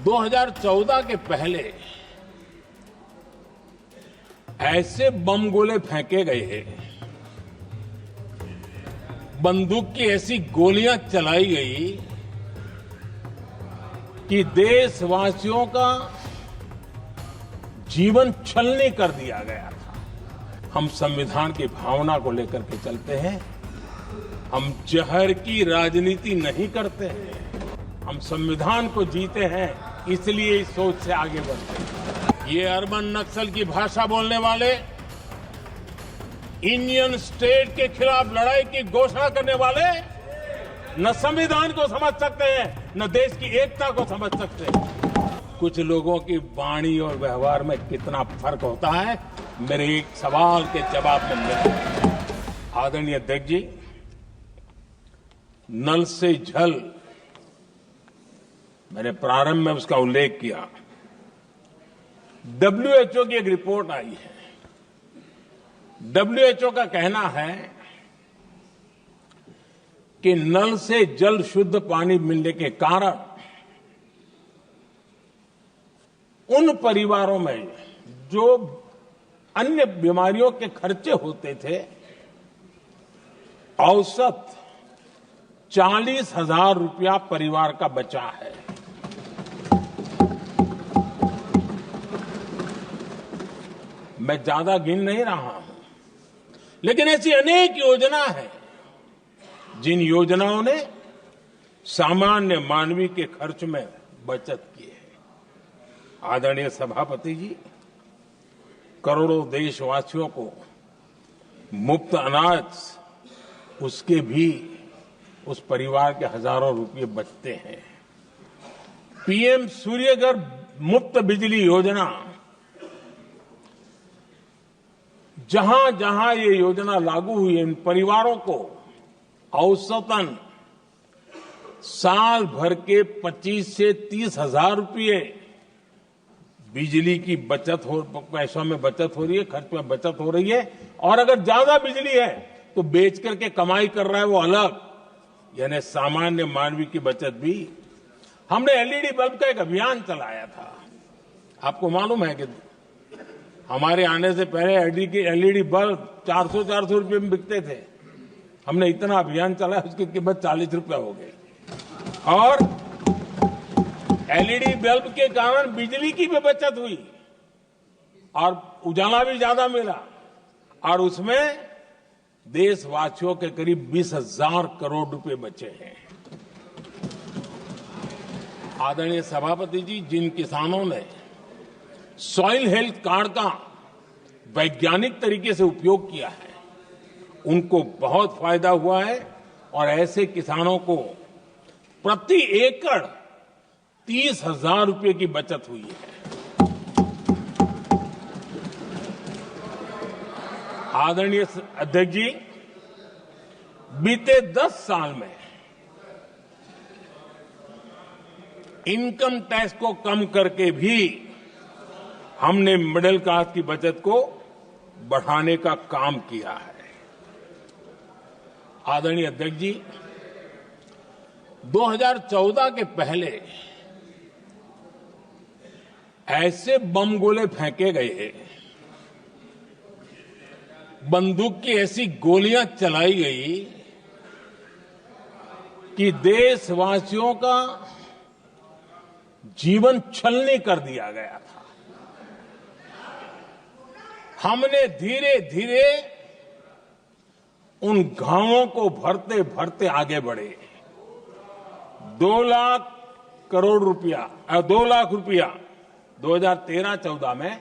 2014 के पहले ऐसे बम गोले फेंके गए हैं, बंदूक की ऐसी गोलियां चलाई गई कि देशवासियों का जीवन छलनी कर दिया गया था। हम संविधान की भावना को लेकर के चलते हैं। हम जहर की राजनीति नहीं करते हैं। हम संविधान को जीते हैं, इसलिए इस सोच से आगे बढ़ते हैं। ये अर्बन नक्सल की भाषा बोलने वाले, इंडियन स्टेट के खिलाफ लड़ाई की घोषणा करने वाले न संविधान को समझ सकते हैं, न देश की एकता को समझ सकते हैं। कुछ लोगों की वाणी और व्यवहार में कितना फर्क होता है, मेरे एक सवाल के जवाब में मिला। आदरणीय अध्यक्ष जी, नल से जल, मैंने प्रारंभ में उसका उल्लेख किया। WHO की एक रिपोर्ट आई है। WHO का कहना है कि नल से जल शुद्ध पानी मिलने के कारण उन परिवारों में जो अन्य बीमारियों के खर्चे होते थे, औसत 40,000 रुपया परिवार का बचा है। मैं ज्यादा गिन नहीं रहा हूं, लेकिन ऐसी अनेक योजना है जिन योजनाओं ने सामान्य मानवीय के खर्च में बचत की है। आदरणीय सभापति जी, करोड़ों देशवासियों को मुफ्त अनाज, उसके भी उस परिवार के हजारों रुपये बचते हैं। PM सूर्यघर मुफ्त बिजली योजना, जहां जहां ये योजना लागू हुई, इन परिवारों को औसतन साल भर के 25 से 30 हजार रुपये बिजली की बचत हो, पैसों में बचत हो रही है, खर्च में बचत हो रही है। और अगर ज्यादा बिजली है तो बेच करके कमाई कर रहा है वो अलग, यानी सामान्य मानवीय की बचत भी। हमने LED बल्ब का एक अभियान चलाया था। आपको मालूम है कि हमारे आने से पहले LED बल्ब 400 रुपये में बिकते थे। हमने इतना अभियान चलाया, उसकी कीमत 40 रुपया हो गई। और LED बल्ब के कारण बिजली की भी बचत हुई और उजाला भी ज्यादा मिला, और उसमें देशवासियों के करीब 20,000 करोड़ रुपए बचे हैं। आदरणीय सभापति जी, जिन किसानों ने सॉइल हेल्थ कार्ड का वैज्ञानिक तरीके से उपयोग किया है, उनको बहुत फायदा हुआ है। और ऐसे किसानों को प्रति एकड़ 30,000 रुपये की बचत हुई है। आदरणीय अध्यक्ष जी, बीते 10 साल में इनकम टैक्स को कम करके भी हमने मिडिल क्लास की बचत को बढ़ाने का काम किया है। आदरणीय अध्यक्ष जी, 2014 के पहले ऐसे बम गोले फेंके गए हैं, बंदूक की ऐसी गोलियां चलाई गई कि देशवासियों का जीवन छलनी कर दिया गया था। हमने धीरे धीरे उन घावों को भरते भरते आगे बढ़े। 2 लाख करोड़ रुपया, 2 लाख रुपया 2013-14 में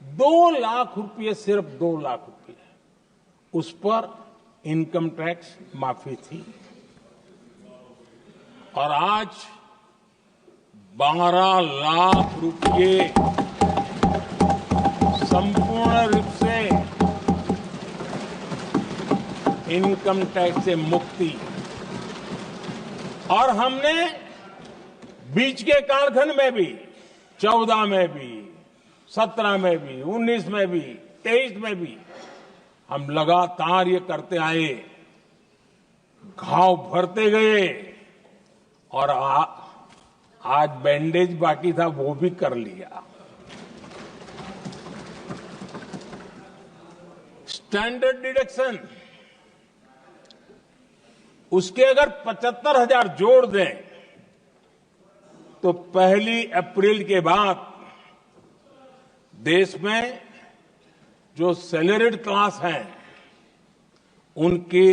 2 लाख रुपये, सिर्फ 2 लाख रुपये, उस पर इनकम टैक्स माफी थी। और आज 12 लाख रुपये संपूर्ण रूप से इनकम टैक्स से मुक्ति। और हमने बीच के कालखंड में भी, 14 में भी, 17 में भी, 19 में भी, 23 में भी हम लगातार ये करते आए, घाव भरते गए। और आज बैंडेज बाकी था, वो भी कर लिया। स्टैंडर्ड डिडक्शन, उसके अगर 75,000 जोड़ दें तो 1 अप्रैल के बाद देश में जो सैलरीड क्लास हैं उनके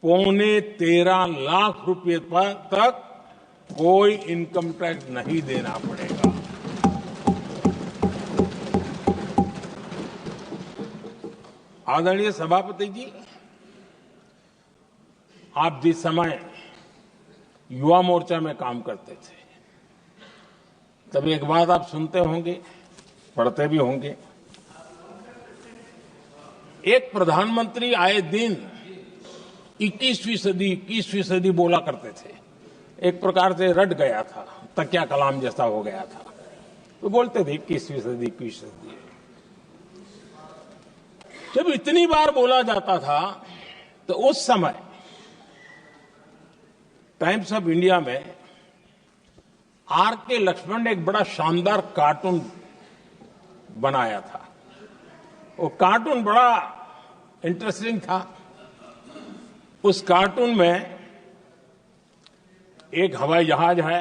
13.25 लाख रुपए पर तक कोई इनकम टैक्स नहीं देना पड़ेगा। आदरणीय सभापति जी, आप जिस समय युवा मोर्चा में काम करते थे तब एक बात आप सुनते होंगे, पढ़ते भी होंगे। एक प्रधानमंत्री आए दिन 21वीं सदी बोला करते थे। एक प्रकार से रट गया था, तकिया कलाम जैसा हो गया था, तो बोलते थे 21वीं सदी। जब इतनी बार बोला जाता था तो उस समय टाइम्स ऑफ इंडिया में आर.के. लक्ष्मण ने एक बड़ा शानदार कार्टून बनाया था। वो कार्टून बड़ा इंटरेस्टिंग था। उस कार्टून में एक हवाई जहाज है,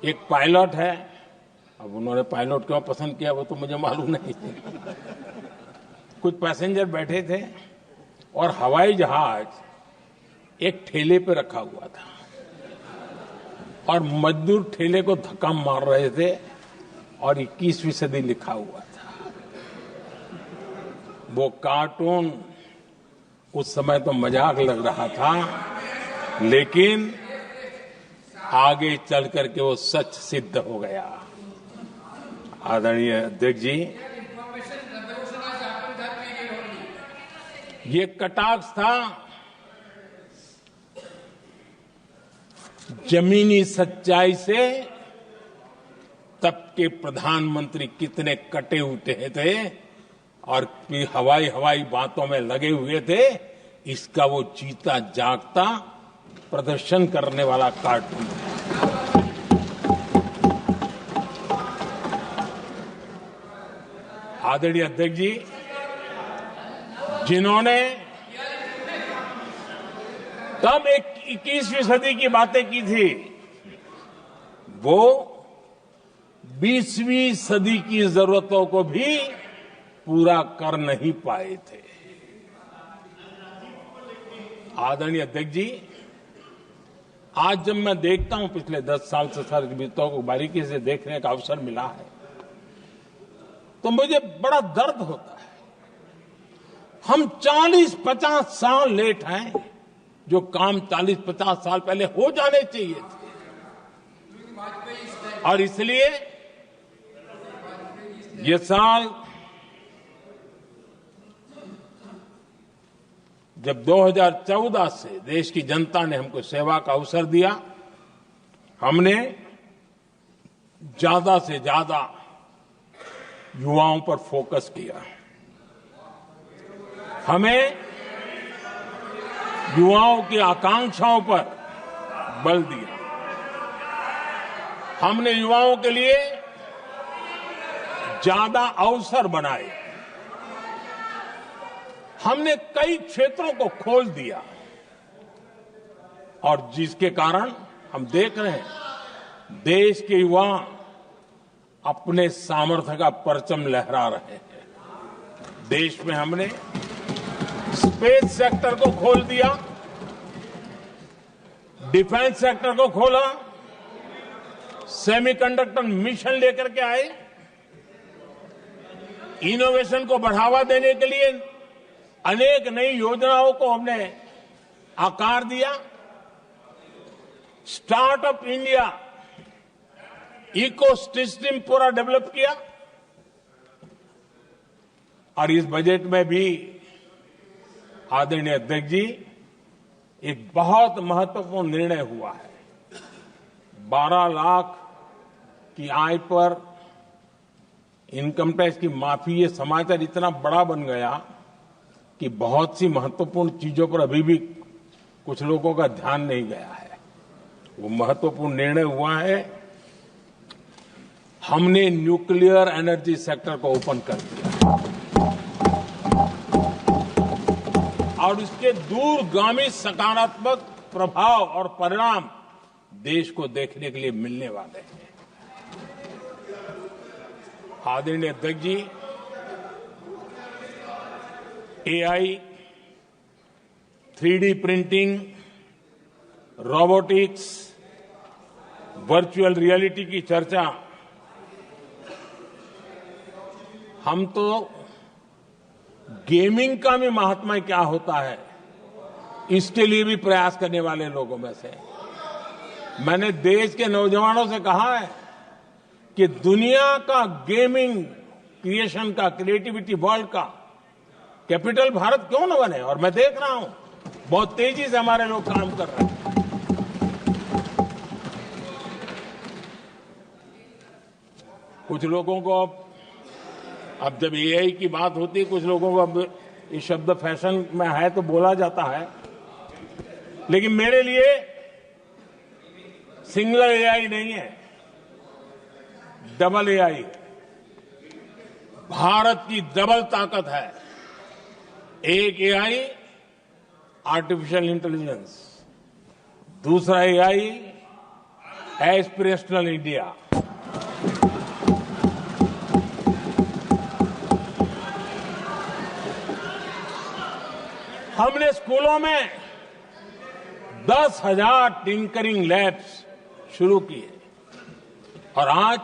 एक पायलट है। अब उन्होंने पायलट क्यों पसंद किया वो तो मुझे मालूम नहीं। कुछ पैसेंजर बैठे थे और हवाई जहाज एक ठेले पे रखा हुआ था और मजदूर ठेले को धक्का मार रहे थे और 21वीं सदी लिखा हुआ था। वो कार्टून उस समय तो मजाक लग रहा था, लेकिन आगे चल करके वो सच सिद्ध हो गया। आदरणीय अध्यक्ष जी, ये कटाक्ष था जमीनी सच्चाई से। तब के प्रधानमंत्री कितने कटे उठे थे और हवाई बातों में लगे हुए थे, इसका वो जीता जागता प्रदर्शन करने वाला कार्टून है। आदरणीय अध्यक्ष जी, जिन्होंने तब 21वीं सदी की बातें की थी, वो 20वीं सदी की जरूरतों को भी पूरा कर नहीं पाए थे। आदरणीय अध्यक्ष जी, आज जब मैं देखता हूं, पिछले 10 साल से सारी विषयों को बारीकी से देखने का अवसर मिला है, तो मुझे बड़ा दर्द होता है। हम 40-50 साल लेट हैं, जो काम 40-50 साल पहले हो जाने चाहिए थे। और इसलिए ये साल जब 2014 से देश की जनता ने हमको सेवा का अवसर दिया, हमने ज्यादा से ज्यादा युवाओं पर फोकस किया। हमें युवाओं की आकांक्षाओं पर बल दिया। हमने युवाओं के लिए ज्यादा अवसर बनाए। हमने कई क्षेत्रों को खोल दिया और जिसके कारण हम देख रहे हैं देश के युवा अपने सामर्थ्य का परचम लहरा रहे हैं। देश में हमने स्पेस सेक्टर को खोल दिया, डिफेंस सेक्टर को खोला, सेमीकंडक्टर मिशन लेकर के आए, इनोवेशन को बढ़ावा देने के लिए अनेक नई योजनाओं को हमने आकार दिया। स्टार्टअप इंडिया इकोसिस्टम पूरा डेवलप किया और इस बजट में भी आदरणीय अध्यक्ष जी एक बहुत महत्वपूर्ण निर्णय हुआ है। 12 लाख की आय पर इनकम टैक्स की माफी, ये समाचार इतना बड़ा बन गया कि बहुत सी महत्वपूर्ण चीजों पर अभी भी कुछ लोगों का ध्यान नहीं गया है। वो महत्वपूर्ण निर्णय हुआ है। हमने न्यूक्लियर एनर्जी सेक्टर को ओपन कर दिया और इसके दूरगामी सकारात्मक प्रभाव और परिणाम देश को देखने के लिए मिलने वाले हैं। आदरणीय अध्यक्ष जी, AI, 3D printing, robotics, virtual reality की चर्चा हम तो गेमिंग का भी महात्मा क्या होता है इसके लिए भी प्रयास करने वाले लोगों में से। मैंने देश के नौजवानों से कहा है कि दुनिया का गेमिंग क्रिएशन का, क्रिएटिविटी वर्ल्ड का कैपिटल भारत क्यों न बने। और मैं देख रहा हूं बहुत तेजी से हमारे लोग काम कर रहे हैं। कुछ लोगों को अब जब एआई की बात होती है, कुछ लोगों को अब ये शब्द फैशन में है तो बोला जाता है, लेकिन मेरे लिए सिंगल एआई नहीं है, डबल एआई। भारत की डबल ताकत है। एक एआई आर्टिफिशियल इंटेलिजेंस, दूसरा एआई एस्पिरेशनल इंडिया। हमने स्कूलों में 10,000 टिंकरिंग लैब्स शुरू किए और आज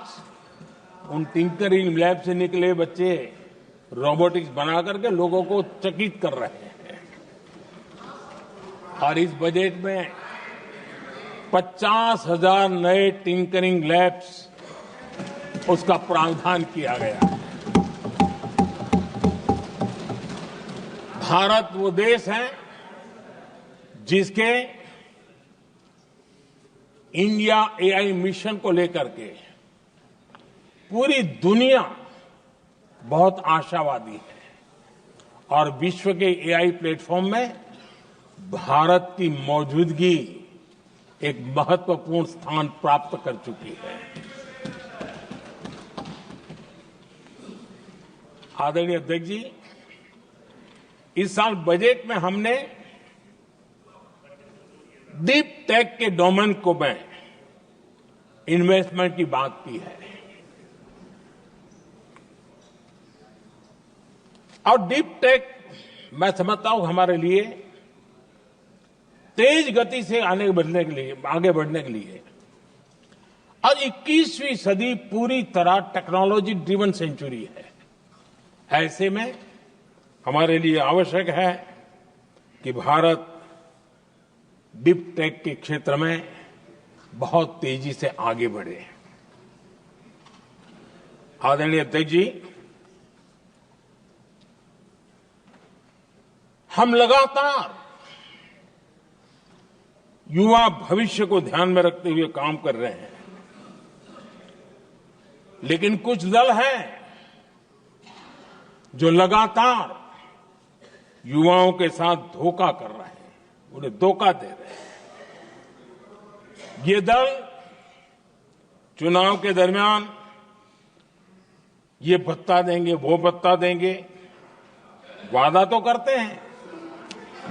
उन टिंकरिंग लैब से निकले बच्चे रोबोटिक्स बना करके लोगों को चकित कर रहे हैं। और इस बजट में 50,000 नए टिंकरिंग लैब्स उसका प्रावधान किया गया है। भारत वो देश है जिसके इंडिया एआई मिशन को लेकर के पूरी दुनिया बहुत आशावादी है और विश्व के एआई प्लेटफॉर्म में भारत की मौजूदगी एक महत्वपूर्ण स्थान प्राप्त कर चुकी है। आदरणीय अध्यक्ष जी, इस साल बजट में हमने डीप टेक के डोमेन को में इन्वेस्टमेंट की बात की है और डीप टेक मैं समझता हूं हमारे लिए तेज गति से आगे बढ़ने के लिए और 21वीं सदी पूरी तरह टेक्नोलॉजी ड्रिवन सेंचुरी है। ऐसे में हमारे लिए आवश्यक है कि भारत डीप टेक के क्षेत्र में बहुत तेजी से आगे बढ़े। आदरणीय अध्यक्ष जी, हम लगातार युवा भविष्य को ध्यान में रखते हुए काम कर रहे हैं, लेकिन कुछ दल हैं जो लगातार युवाओं के साथ धोखा कर रहे हैं, उन्हें धोखा दे रहे हैं। ये दल चुनाव के दरमियान ये भत्ता देंगे, वो भत्ता देंगे, वादा तो करते हैं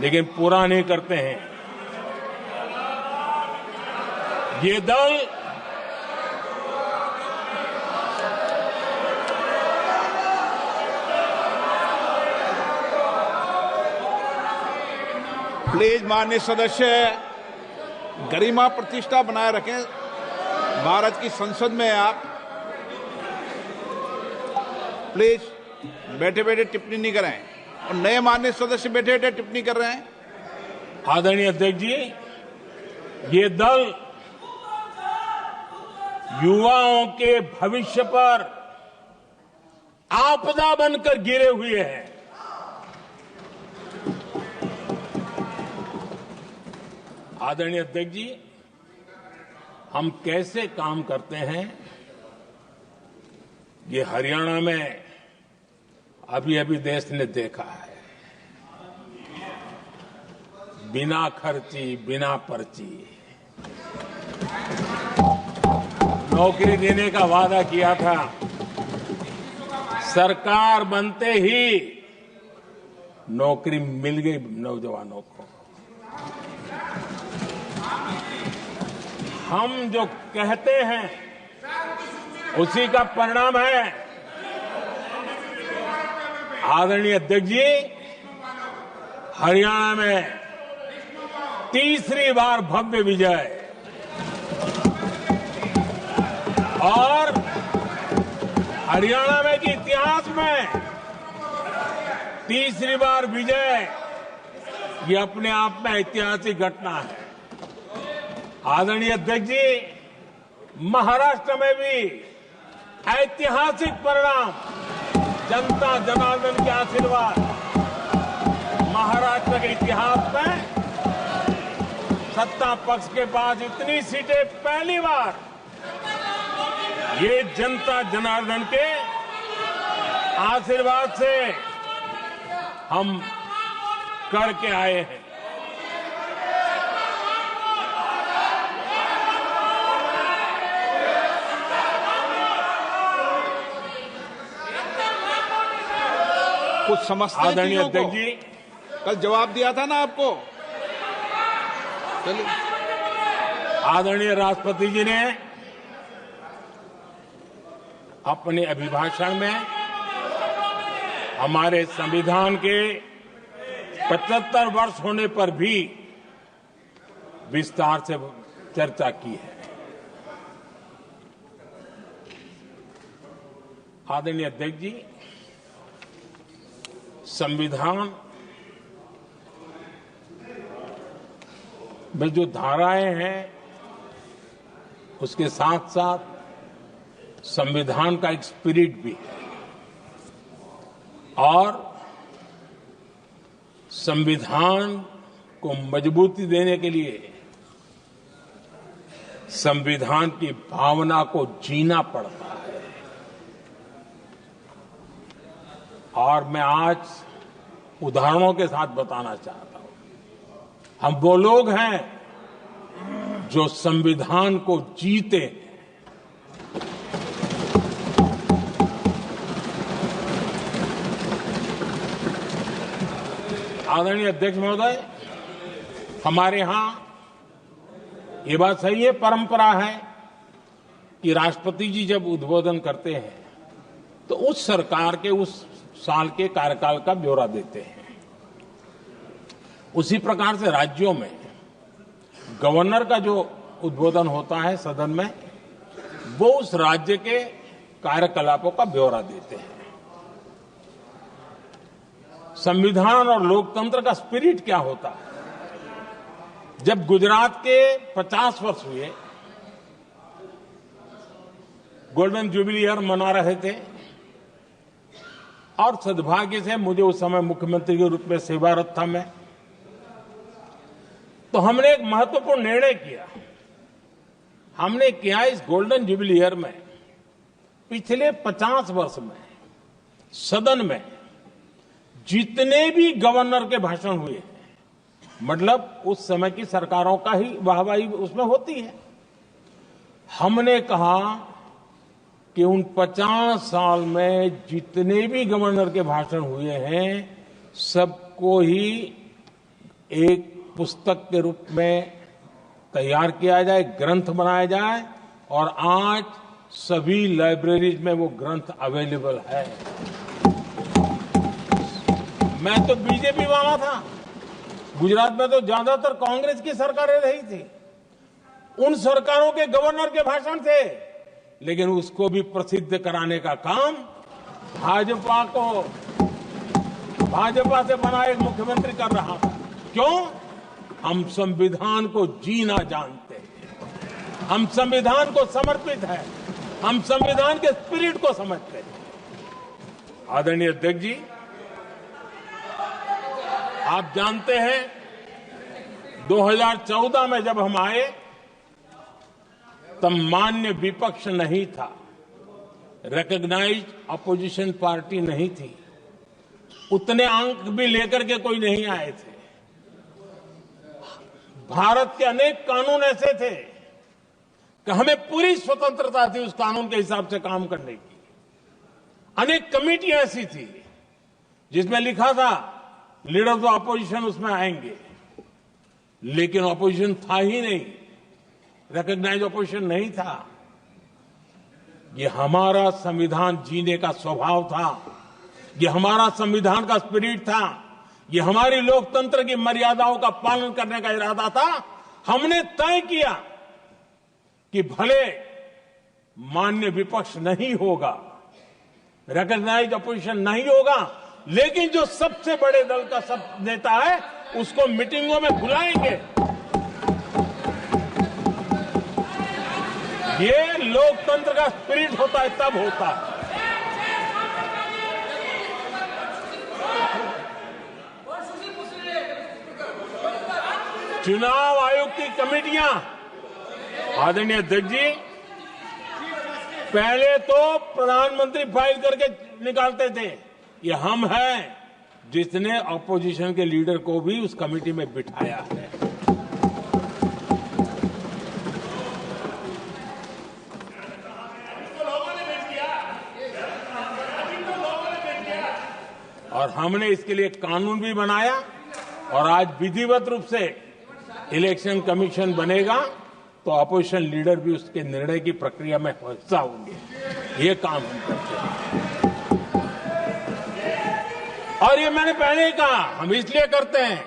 लेकिन पूरा नहीं करते हैं। ये दल प्लीज माननीय सदस्य गरिमा प्रतिष्ठा बनाए रखें। भारत की संसद में आप प्लीज बैठे बैठे टिप्पणी नहीं करें और नए माननीय सदस्य बैठे बैठे टिप्पणी कर रहे हैं। आदरणीय अध्यक्ष जी, ये दल युवाओं के भविष्य पर आपदा बनकर गिरे हुए हैं। आदरणीय अध्यक्ष जी, हम कैसे काम करते हैं ये हरियाणा में अभी अभी देश ने देखा है। बिना खर्ची, बिना पर्ची नौकरी देने का वादा किया था। सरकार बनते ही नौकरी मिल गई नौजवानों को। हम जो कहते हैं उसी का परिणाम है। आदरणीय अध्यक्ष जी, हरियाणा में तीसरी बार भव्य विजय और हरियाणा में के इतिहास में तीसरी बार विजय, ये अपने आप में ऐतिहासिक घटना है। आदरणीय अध्यक्ष जी, महाराष्ट्र में भी ऐतिहासिक परिणाम, जनता जनार्दन के आशीर्वाद। महाराष्ट्र के इतिहास में सत्ता पक्ष के पास इतनी सीटें पहली बार, ये जनता जनार्दन के आशीर्वाद से हम करके आए हैं। कुछ समझते हैं आदरणीय चीजों को? अध्यक्ष जी, कल जवाब दिया था ना आपको। चलिए। आदरणीय राष्ट्रपति जी ने अपने अभिभाषण में हमारे संविधान के 75 वर्ष होने पर भी विस्तार से चर्चा की है। आदरणीय अध्यक्ष जी, संविधान में जो धाराएं हैं उसके साथ साथ संविधान का एक स्पिरिट भी है और संविधान को मजबूती देने के लिए संविधान की भावना को जीना पड़ता है। और मैं आज उदाहरणों के साथ बताना चाहता हूं। हम वो लोग हैं जो संविधान को जीते हैं। आदरणीय अध्यक्ष महोदय, हमारे यहां ये बात सही है, परंपरा है कि राष्ट्रपति जी जब उद्बोधन करते हैं तो उस सरकार के उस साल के कार्यकाल का ब्यौरा देते हैं। उसी प्रकार से राज्यों में गवर्नर का जो उद्बोधन होता है सदन में, वो उस राज्य के कार्यकलापों का ब्यौरा देते हैं। संविधान और लोकतंत्र का स्पिरिट क्या होता है? जब गुजरात के 50 वर्ष हुए, गोल्डन जुबली ईयर मना रहे थे और सद्भाग्य से मुझे उस समय मुख्यमंत्री के रूप में सेवारत था मैं, तो हमने एक महत्वपूर्ण निर्णय किया। हमने किया इस गोल्डन जुबली ईयर में पिछले 50 वर्ष में सदन में जितने भी गवर्नर के भाषण हुए हैं, मतलब उस समय की सरकारों का ही वाहवाही उसमें होती है, हमने कहा कि उन 50 साल में जितने भी गवर्नर के भाषण हुए हैं सबको ही एक पुस्तक के रूप में तैयार किया जाए, ग्रंथ बनाया जाए और आज सभी लाइब्रेरीज में वो ग्रंथ अवेलेबल है। मैं तो बीजेपी वाला था, गुजरात में तो ज्यादातर कांग्रेस की सरकारें रही थी, उन सरकारों के गवर्नर के भाषण थे, लेकिन उसको भी प्रसिद्ध कराने का काम भाजपा से बना एक मुख्यमंत्री कर रहा था। क्यों? हम संविधान को जीना जानते हैं, हम संविधान को समर्पित हैं, हम संविधान के स्पिरिट को समझते हैं। आदरणीय अध्यक्ष जी, आप जानते हैं 2014 में जब हम आए तब मान्य विपक्ष नहीं था, रिकॉग्नाइज्ड अपोजिशन पार्टी नहीं थी, उतने अंक भी लेकर के कोई नहीं आए थे। भारत के अनेक कानून ऐसे थे, कि हमें पूरी स्वतंत्रता थी उस कानून के हिसाब से काम करने की। अनेक कमेटियां ऐसी थी जिसमें लिखा था लीडर ऑफ द अपोजिशन उसमें आएंगे, लेकिन अपोजिशन था ही नहीं, रिकॉग्नाइज अपोजिशन नहीं था। ये हमारा संविधान जीने का स्वभाव था, ये हमारा संविधान का स्पिरिट था, ये हमारी लोकतंत्र की मर्यादाओं का पालन करने का इरादा था। हमने तय किया कि भले मान्य विपक्ष नहीं होगा, रिकॉग्नाइज अपोजिशन नहीं होगा, लेकिन जो सबसे बड़े दल का सब नेता है उसको मीटिंगों में बुलाएंगे। ये लोकतंत्र का स्पिरिट होता है, तब होता है। चुनाव आयोग की कमेटियां, आदरणीय अध्यक्ष जी, पहले तो प्रधानमंत्री फाइल करके निकालते थे। ये हम हैं जिसने ऑपोजिशन के लीडर को भी उस कमेटी में बिठाया है। और हमने इसके लिए कानून भी बनाया और आज विधिवत रूप से इलेक्शन कमीशन बनेगा तो अपोजिशन लीडर भी उसके निर्णय की प्रक्रिया में हिस्सा होंगे। ये काम हम करते हैं और ये मैंने पहले ही कहा, हम इसलिए करते हैं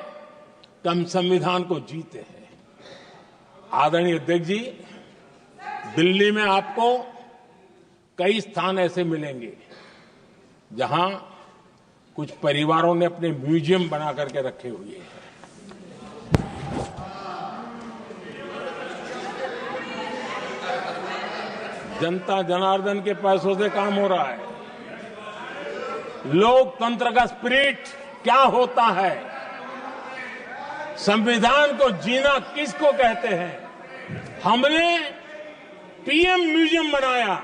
कि हम संविधान को जीते हैं। आदरणीय अध्यक्ष जी, दिल्ली में आपको कई स्थान ऐसे मिलेंगे जहां कुछ परिवारों ने अपने म्यूजियम बना करके रखे हुए हैं। जनता जनार्दन के पैसों से काम हो रहा है। लोकतंत्र का स्पिरिट क्या होता है, संविधान को जीना किसको कहते हैं। हमने पीएम म्यूजियम बनाया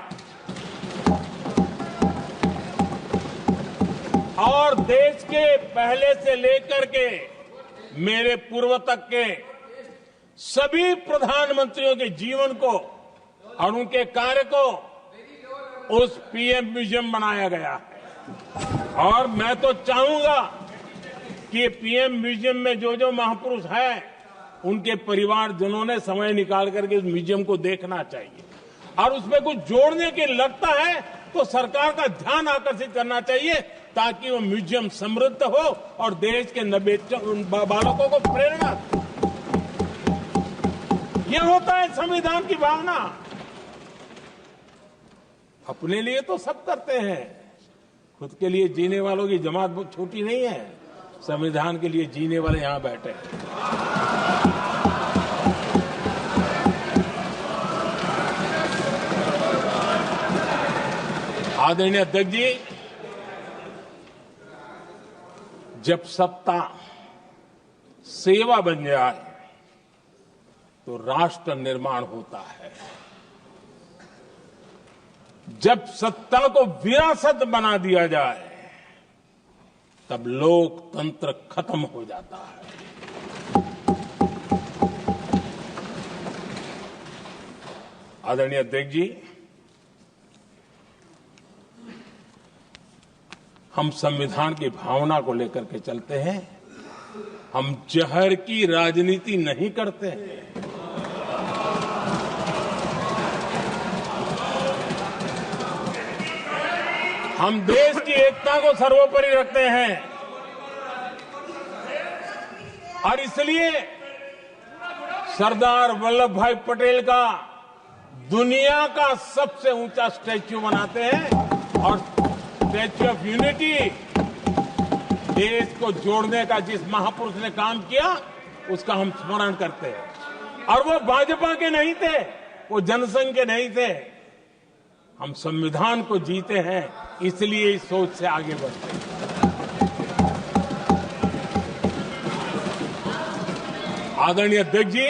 और देश के पहले से लेकर के मेरे पूर्व तक के सभी प्रधानमंत्रियों के जीवन को और उनके कार्य को उस पीएम म्यूजियम बनाया गया है। और मैं तो चाहूंगा कि पीएम म्यूजियम में जो जो महापुरुष हैं उनके परिवारजनों ने समय निकाल करके उस म्यूजियम को देखना चाहिए और उसमें कुछ जोड़ने के लगता है तो सरकार का ध्यान आकर्षित करना चाहिए ताकि वो म्यूजियम समृद्ध हो और देश के बालकों को प्रेरणा। यह होता है संविधान की भावना। अपने लिए तो सब करते हैं, खुद के लिए जीने वालों की जमात बहुत छोटी नहीं है। संविधान के लिए जीने वाले यहां बैठे हैं। आदरणीय अध्यक्ष जी, जब सत्ता सेवा बन जाए तो राष्ट्र निर्माण होता है। जब सत्ता को विरासत बना दिया जाए तब लोकतंत्र खत्म हो जाता है। आदरणीय अध्यक्ष जी, हम संविधान की भावना को लेकर के चलते हैं। हम जहर की राजनीति नहीं करते हैं। हम देश की एकता को सर्वोपरि रखते हैं और इसलिए सरदार वल्लभ भाई पटेल का दुनिया का सबसे ऊंचा स्टैच्यू बनाते हैं और स्टैच्यू ऑफ यूनिटी देश को जोड़ने का जिस महापुरुष ने काम किया उसका हम स्मरण करते हैं। और वो भाजपा के नहीं थे, वो जनसंघ के नहीं थे। हम संविधान को जीते हैं, इसलिए इस सोच से आगे बढ़ते हैं। आदरणीय अध्यक्ष जी,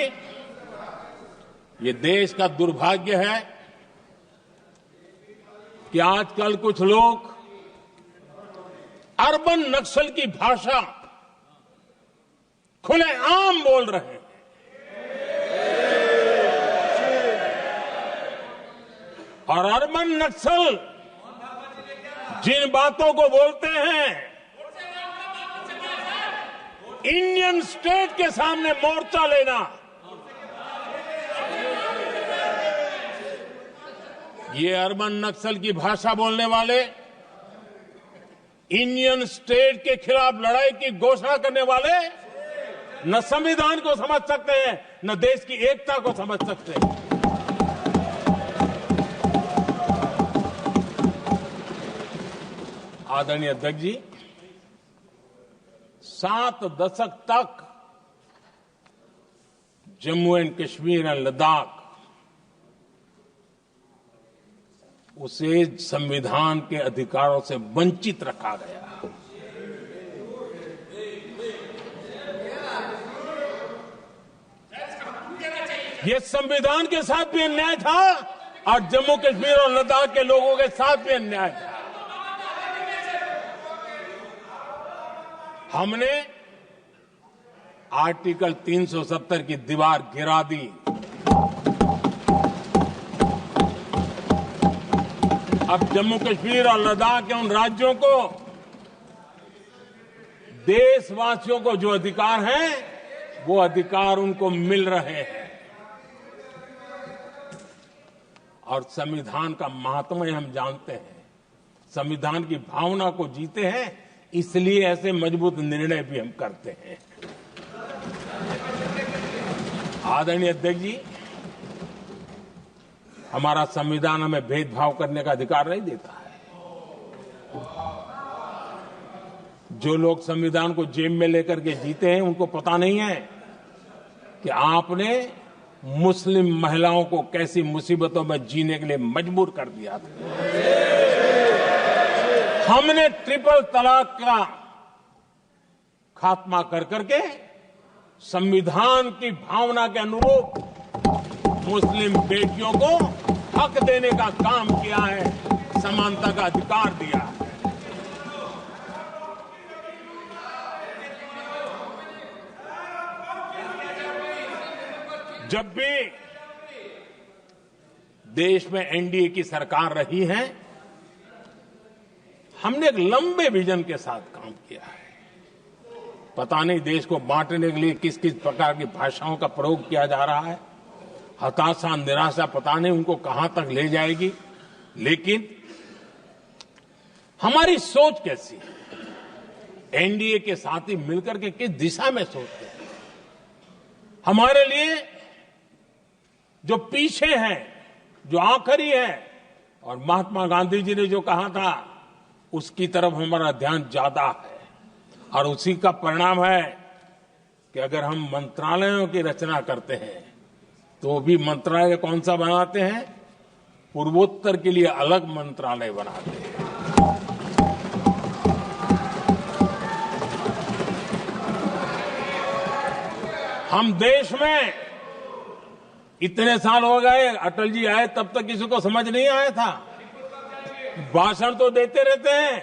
ये देश का दुर्भाग्य है कि आजकल कुछ लोग अर्बन नक्सल की भाषा खुलेआम बोल रहे हैं। और अर्बन नक्सल जिन बातों को बोलते हैं, इंडियन स्टेट के सामने मोर्चा लेना, ये अर्बन नक्सल की भाषा बोलने वाले, इंडियन स्टेट के खिलाफ लड़ाई की घोषणा करने वाले न संविधान को समझ सकते हैं, न देश की एकता को समझ सकते हैं। आदरणीय अध्यक्ष जी, 7 दशक तक जम्मू एंड कश्मीर और लद्दाख उसे संविधान के अधिकारों से वंचित रखा गया। ये संविधान के साथ भी अन्याय था और जम्मू कश्मीर और लद्दाख के लोगों के साथ भी अन्याय था। हमने आर्टिकल 370 की दीवार गिरा दी। अब जम्मू कश्मीर और लद्दाख के उन राज्यों को, देशवासियों को जो अधिकार हैं, वो अधिकार उनको मिल रहे हैं। और संविधान का महात्म्य हम जानते हैं, संविधान की भावना को जीते हैं, इसलिए ऐसे मजबूत निर्णय भी हम करते हैं। आदरणीय अध्यक्ष जी, हमारा संविधान हमें भेदभाव करने का अधिकार नहीं देता है। जो लोग संविधान को जेब में लेकर के जीते हैं, उनको पता नहीं है कि आपने मुस्लिम महिलाओं को कैसी मुसीबतों में जीने के लिए मजबूर कर दिया था। हमने ट्रिपल तलाक का खात्मा कर करके संविधान की भावना के अनुरूप मुस्लिम बेटियों को हक देने का काम किया है, समानता का अधिकार दिया है। जब भी देश में एनडीए की सरकार रही है, हमने एक लंबे विजन के साथ काम किया है। पता नहीं देश को बांटने के लिए किस किस प्रकार की भाषाओं का प्रयोग किया जा रहा है। हताशा, निराशा पता नहीं उनको कहां तक ले जाएगी, लेकिन हमारी सोच कैसी है, एनडीए के साथी मिलकर के किस दिशा में सोचते हैं। हमारे लिए जो पीछे है, जो आखिरी है, और महात्मा गांधी जी ने जो कहा था, उसकी तरफ हमारा ध्यान ज्यादा है। और उसी का परिणाम है कि अगर हम मंत्रालयों की रचना करते हैं, तो भी मंत्रालय कौन सा बनाते हैं? पूर्वोत्तर के लिए अलग मंत्रालय बनाते हैं। हम देश में इतने साल हो गए, अटल जी आए तब तक किसी को समझ नहीं आया था। भाषण तो देते रहते हैं,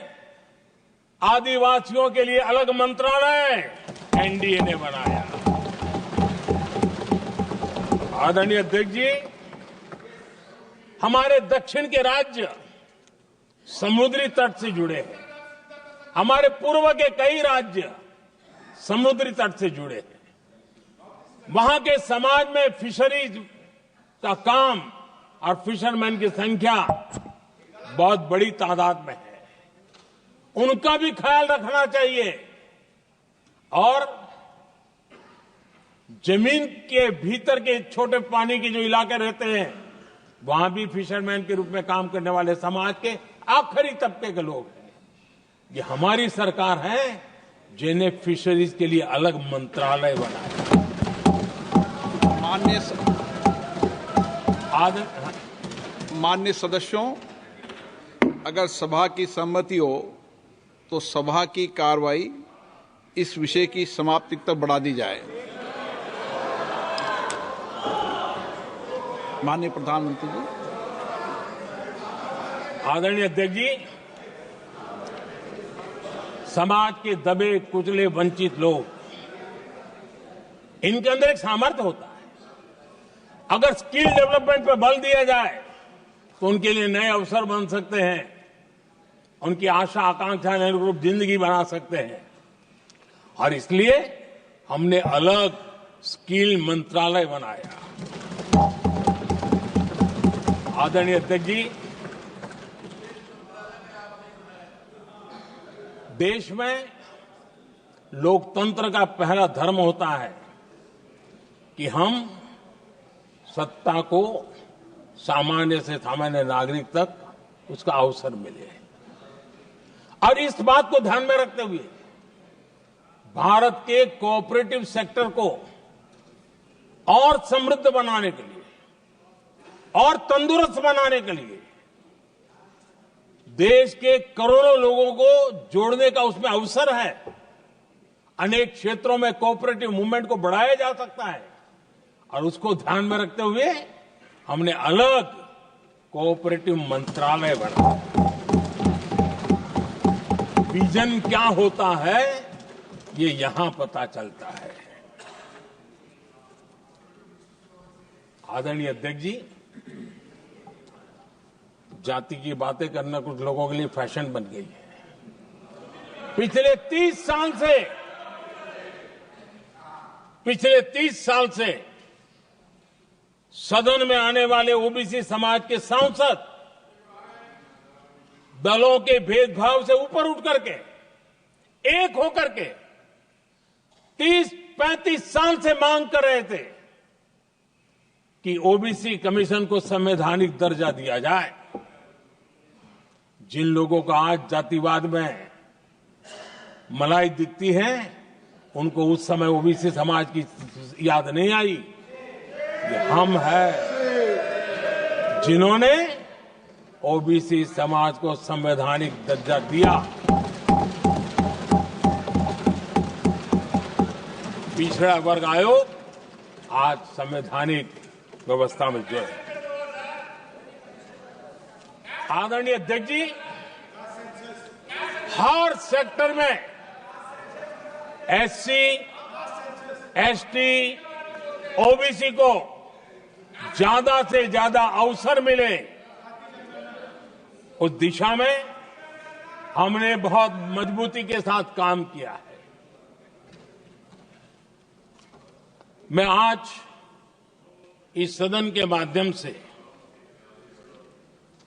आदिवासियों के लिए अलग मंत्रालय एनडीए ने बनाया। आदरणीय अध्यक्ष जी, हमारे दक्षिण के राज्य समुद्री तट से जुड़े हैं। हमारे पूर्व के कई राज्य समुद्री तट से जुड़े हैं। वहां के समाज में फिशरीज का काम और फिशरमैन की संख्या बहुत बड़ी तादाद में है। उनका भी ख्याल रखना चाहिए। और जमीन के भीतर के छोटे पानी के जो इलाके रहते हैं, वहां भी फिशरमैन के रूप में काम करने वाले समाज के आखिरी तबके के लोग हैं। ये हमारी सरकार है जिन्हें फिशरीज के लिए अलग मंत्रालय बनाया। माननीय सदस्यों, अगर सभा की सहमति हो तो सभा की कार्रवाई इस विषय की समाप्ति तक बढ़ा दी जाए। माननीय प्रधानमंत्री जी। आदरणीय अध्यक्ष जी, समाज के दबे कुचले वंचित लोग, इनके अंदर एक सामर्थ्य होता है। अगर स्किल डेवलपमेंट पर बल दिया जाए तो उनके लिए नए अवसर बन सकते हैं, उनकी आशा आकांक्षा के अनुरूप जिंदगी बना सकते हैं। और इसलिए हमने अलग स्किल मंत्रालय बनाया। आदरणीय अध्यक्ष जी, देश में लोकतंत्र का पहला धर्म होता है कि हम सत्ता को सामान्य से सामान्य नागरिक तक उसका अवसर मिले। और इस बात को ध्यान में रखते हुए भारत के कोऑपरेटिव सेक्टर को और समृद्ध बनाने के लिए और तंदुरुस्त बनाने के लिए देश के करोड़ों लोगों को जोड़ने का उसमें अवसर है। अनेक क्षेत्रों में कोऑपरेटिव मूवमेंट को बढ़ाया जा सकता है और उसको ध्यान में रखते हुए हमने अलग कोऑपरेटिव मंत्रालय बनाया। विजन क्या होता है ये यहां पता चलता है। आदरणीय अध्यक्ष जी, जाति की बातें करना कुछ लोगों के लिए फैशन बन गई है। पिछले 30 साल से सदन में आने वाले ओबीसी समाज के सांसद दलों के भेदभाव से ऊपर उठ करके एक होकर के 30-35 साल से मांग कर रहे थे कि ओबीसी कमीशन को संवैधानिक दर्जा दिया जाए। जिन लोगों को आज जातिवाद में मलाई दिखती है, उनको उस समय ओबीसी समाज की याद नहीं आई। ये हम हैं जिन्होंने ओबीसी समाज को संवैधानिक दर्जा दिया। पिछड़ा वर्ग आयोग आज संवैधानिक व्यवस्था में जो है। आदरणीय अध्यक्ष जी, हर सेक्टर में एससी, एसटी, ओबीसी को ज्यादा से ज्यादा अवसर मिले, उस दिशा में हमने बहुत मजबूती के साथ काम किया है। मैं आज इस सदन के माध्यम से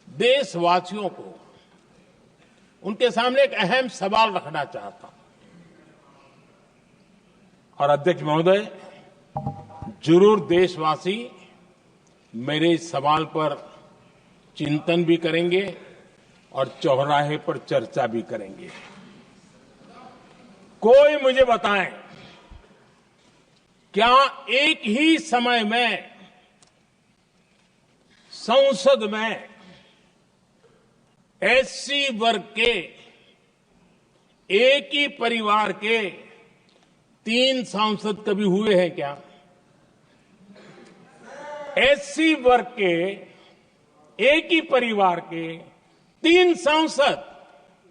देशवासियों को उनके सामने एक अहम सवाल रखना चाहता हूं। और अध्यक्ष महोदय, जरूर देशवासी मेरे इस सवाल पर चिंतन भी करेंगे और चौराहे पर चर्चा भी करेंगे। कोई मुझे बताएं, क्या एक ही समय में संसद में एससी वर्ग के एक ही परिवार के 3 सांसद कभी हुए हैं क्या? एससी वर्ग के एक ही परिवार के 3 सांसद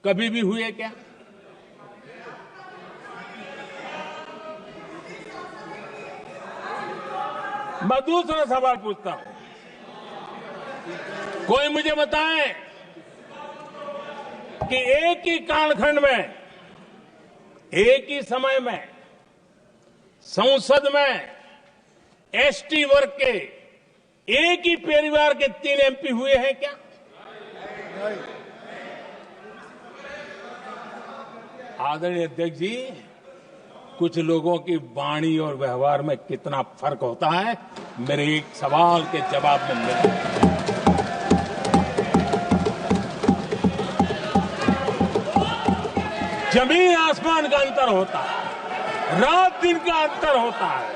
कभी भी हुए क्या? मैं दूसरा सवाल पूछता हूं, कोई मुझे बताए कि एक ही कालखंड में एक ही समय में संसद में एसटी वर्ग के एक ही परिवार के 3 एमपी हुए हैं क्या? आदरणीय अध्यक्ष जी, कुछ लोगों की वाणी और व्यवहार में कितना फर्क होता है, मेरे एक सवाल के जवाब में मिला। जमीन आसमान का अंतर होता है, रात दिन का अंतर होता है।